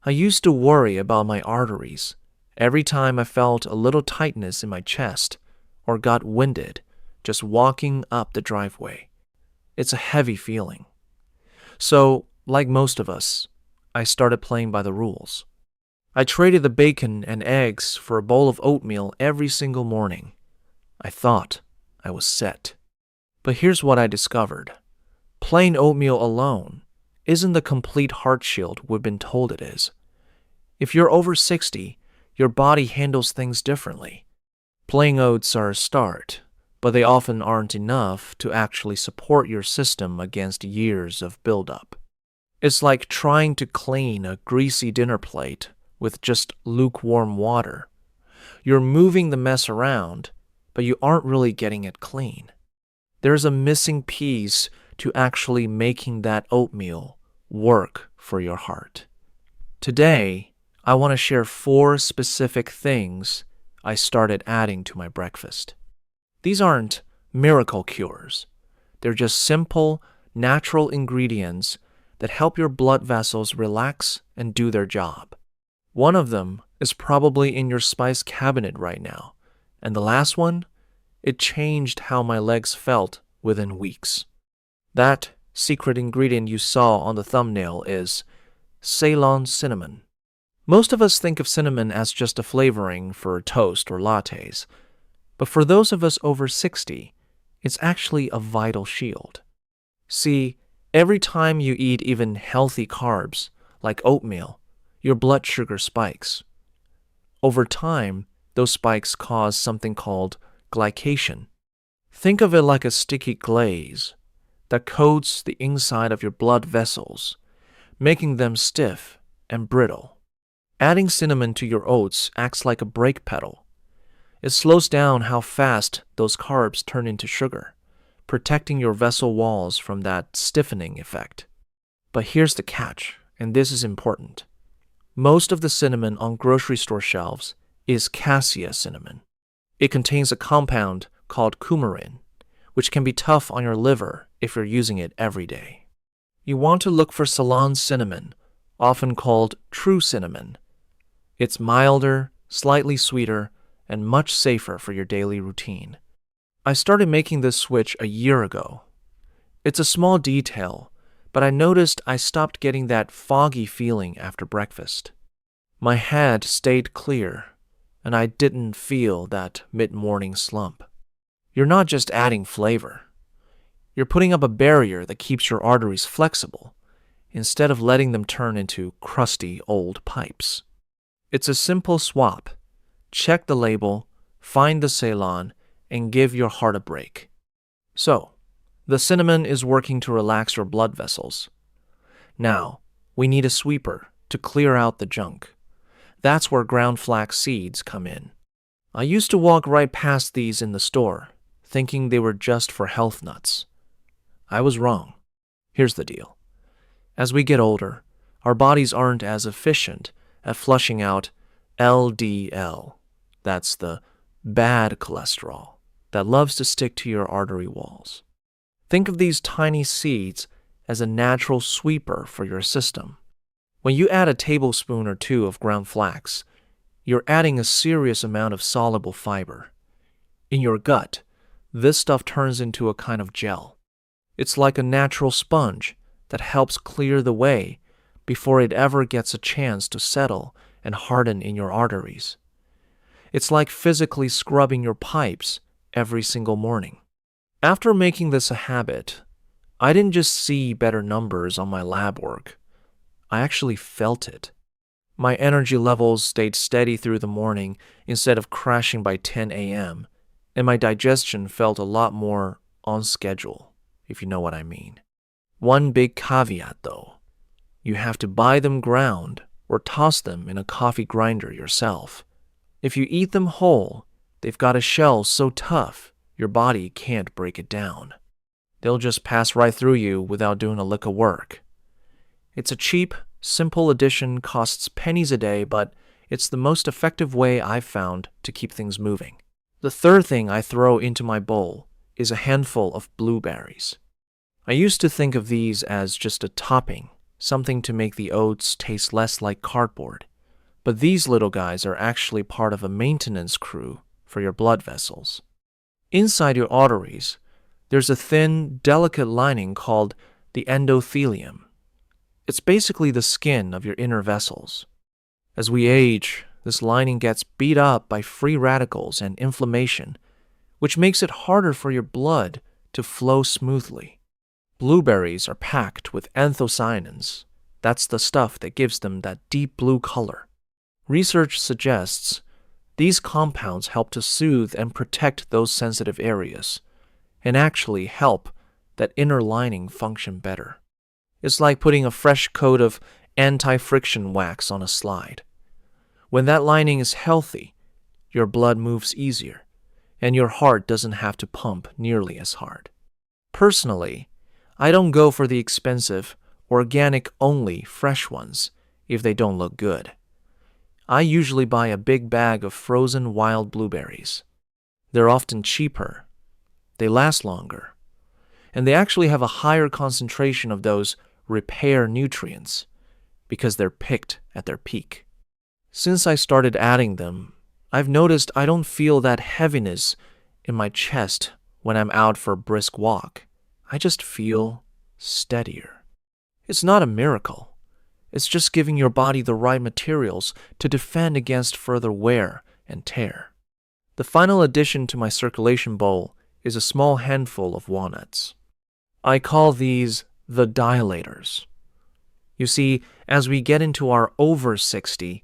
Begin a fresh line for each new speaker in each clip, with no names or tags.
I used to worry about my arteries every time I felt a little tightness in my chest or got winded just walking up the driveway. It's a heavy feeling. So, like most of us, I started playing by the rules. I traded the bacon and eggs for a bowl of oatmeal every single morning. I thought I was set. But here's what I discovered. Plain oatmeal alone isn't the complete heart shield we've been told it is. If you're over 60, your body handles things differently. Plain oats are a start, but they often aren't enough to actually support your system against years of buildup. It's like trying to clean a greasy dinner plate with just lukewarm water. You're moving the mess around, but you aren't really getting it clean. There's a missing piece to actually making that oatmeal work for your heart. Today, I want to share 4 specific things I started adding to my breakfast. These aren't miracle cures. They're just simple, natural ingredients that help your blood vessels relax and do their job. One of them is probably in your spice cabinet right now, and the last one, it changed how my legs felt within weeks. That secret ingredient you saw on the thumbnail is Ceylon cinnamon. Most of us think of cinnamon as just a flavoring for toast or lattes, but for those of us over 60, it's actually a vital shield. See, every time you eat even healthy carbs, like oatmeal, your blood sugar spikes. Over time, those spikes cause something called glycation. Think of it like a sticky glaze that coats the inside of your blood vessels, making them stiff and brittle. Adding cinnamon to your oats acts like a brake pedal. It slows down how fast those carbs turn into sugar, protecting your vessel walls from that stiffening effect. But here's the catch, and this is important. Most of the cinnamon on grocery store shelves is cassia cinnamon. It contains a compound called coumarin, which can be tough on your liver if you're using it every day. You want to look for Ceylon cinnamon, often called true cinnamon. It's milder, slightly sweeter, and much safer for your daily routine. I started making this switch a year ago. It's a small detail, but I noticed I stopped getting that foggy feeling after breakfast. My head stayed clear, and I didn't feel that mid-morning slump. You're not just adding flavor. You're putting up a barrier that keeps your arteries flexible, instead of letting them turn into crusty old pipes. It's a simple swap. Check the label, find the Ceylon, and give your heart a break. So, the cinnamon is working to relax your blood vessels. Now, we need a sweeper to clear out the junk. That's where ground flax seeds come in. I used to walk right past these in the store, thinking they were just for health nuts. I was wrong. Here's the deal. As we get older, our bodies aren't as efficient at flushing out LDL. That's the bad cholesterol that loves to stick to your artery walls. Think of these tiny seeds as a natural sweeper for your system. When you add a tablespoon or 2 of ground flax, you're adding a serious amount of soluble fiber. In your gut, this stuff turns into a kind of gel. It's like a natural sponge that helps clear the way before it ever gets a chance to settle and harden in your arteries. It's like physically scrubbing your pipes every single morning. After making this a habit, I didn't just see better numbers on my lab work. I actually felt it. My energy levels stayed steady through the morning instead of crashing by 10 a.m., and my digestion felt a lot more on schedule, if you know what I mean. One big caveat, though. You have to buy them ground or toss them in a coffee grinder yourself. If you eat them whole, they've got a shell so tough your body can't break it down. They'll just pass right through you without doing a lick of work. It's a cheap, simple addition, costs pennies a day, but it's the most effective way I've found to keep things moving. The third thing I throw into my bowl is a handful of blueberries. I used to think of these as just a topping, something to make the oats taste less like cardboard. But these little guys are actually part of a maintenance crew for your blood vessels. Inside your arteries, there's a thin, delicate lining called the endothelium. It's basically the skin of your inner vessels. As we age, this lining gets beat up by free radicals and inflammation, which makes it harder for your blood to flow smoothly. Blueberries are packed with anthocyanins. That's the stuff that gives them that deep blue color. Research suggests these compounds help to soothe and protect those sensitive areas, and actually help that inner lining function better. It's like putting a fresh coat of anti-friction wax on a slide. When that lining is healthy, your blood moves easier, and your heart doesn't have to pump nearly as hard. Personally, I don't go for the expensive, organic-only fresh ones if they don't look good. I usually buy a big bag of frozen wild blueberries. They're often cheaper, they last longer, and they actually have a higher concentration of those repair nutrients because they're picked at their peak. Since I started adding them, I've noticed I don't feel that heaviness in my chest when I'm out for a brisk walk. I just feel steadier. It's not a miracle. It's just giving your body the right materials to defend against further wear and tear. The final addition to my circulation bowl is a small handful of walnuts. I call these the dilators. You see, as we get into our over 60,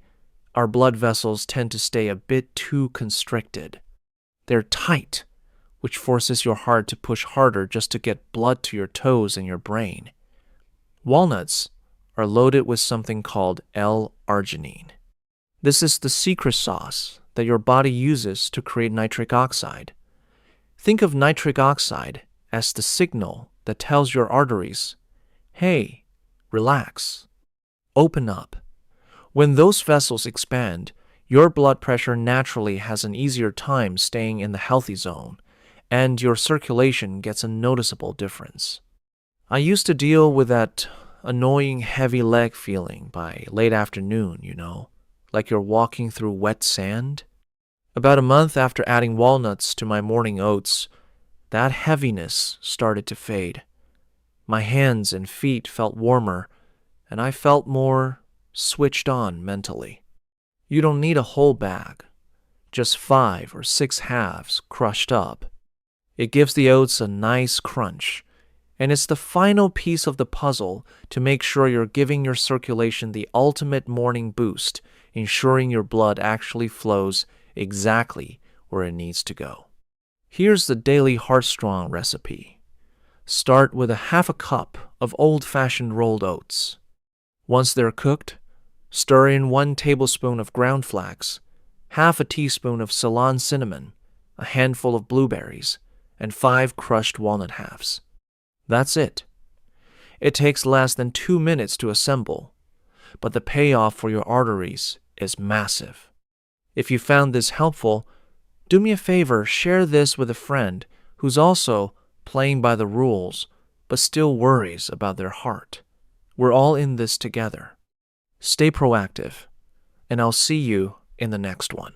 our blood vessels tend to stay a bit too constricted. They're tight, which forces your heart to push harder just to get blood to your toes and your brain. Walnuts are loaded with something called L-arginine. This is the secret sauce that your body uses to create nitric oxide. Think of nitric oxide as the signal that tells your arteries, hey, relax, open up. When those vessels expand, your blood pressure naturally has an easier time staying in the healthy zone, and your circulation gets a noticeable difference. I used to deal with that annoying heavy leg feeling by late afternoon, like you're walking through wet sand. About a month after adding walnuts to my morning oats, that heaviness started to fade. My hands and feet felt warmer, and I felt more switched on mentally. You don't need a whole bag, just 5 or 6 halves crushed up. It gives the oats a nice crunch, and it's the final piece of the puzzle to make sure you're giving your circulation the ultimate morning boost, ensuring your blood actually flows exactly where it needs to go. Here's the daily heartstrong recipe. Start with a half a cup of old-fashioned rolled oats. Once they're cooked, stir in 1 tablespoon of ground flax, half a teaspoon of Ceylon cinnamon, a handful of blueberries, and 5 crushed walnut halves. That's it. It takes less than 2 minutes to assemble, but the payoff for your arteries is massive. If you found this helpful, do me a favor, share this with a friend who's also playing by the rules but still worries about their heart. We're all in this together. Stay proactive, and I'll see you in the next one.